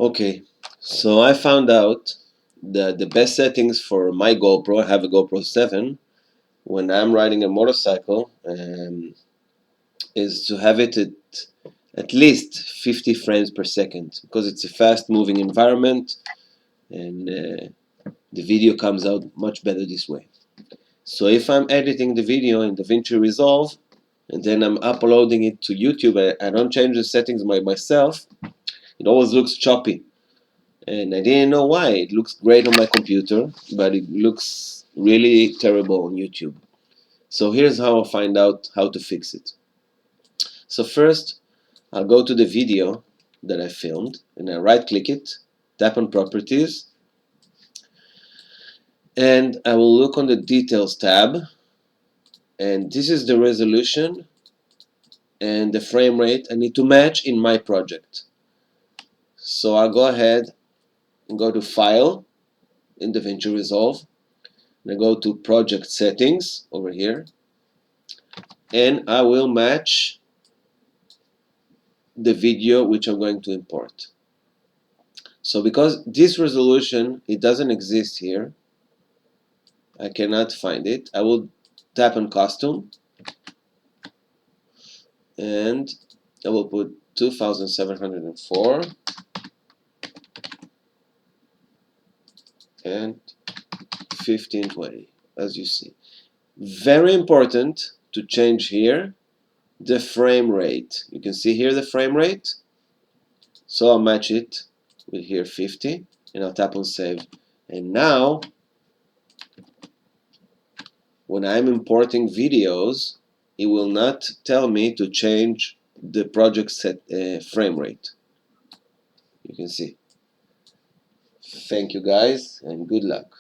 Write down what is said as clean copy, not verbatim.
Okay, so I found out that the best settings for my GoPro, I have a GoPro 7, when I'm riding a motorcycle, is to have it at least 50 frames per second, because it's a fast moving environment, and the video comes out much better this way. So if I'm editing the video in DaVinci Resolve and then I'm uploading it to YouTube, I don't change the settings by myself, it always looks choppy. And I didn't know why. It looks great on my computer, but it looks really terrible on YouTube. So here's how I find out how to fix it. So first, I'll go to the video that I filmed and I right click it, tap on properties, and I will look on the details tab, and this is the resolution and the frame rate I need to match in my project. So I'll go ahead and go to File in DaVinci Resolve, and I go to Project Settings over here, and I will match the video which I'm going to import. So because this resolution, it doesn't exist here, I cannot find it, I will tap on Custom, and I will put 2704 and 1520, as you see. Very important to change here the frame rate. You can see here the frame rate. So I'll match it with here 50, and I'll tap on Save. And now, when I'm importing videos, it will not tell me to change the project set frame rate. You can see. Thank you guys, and good luck.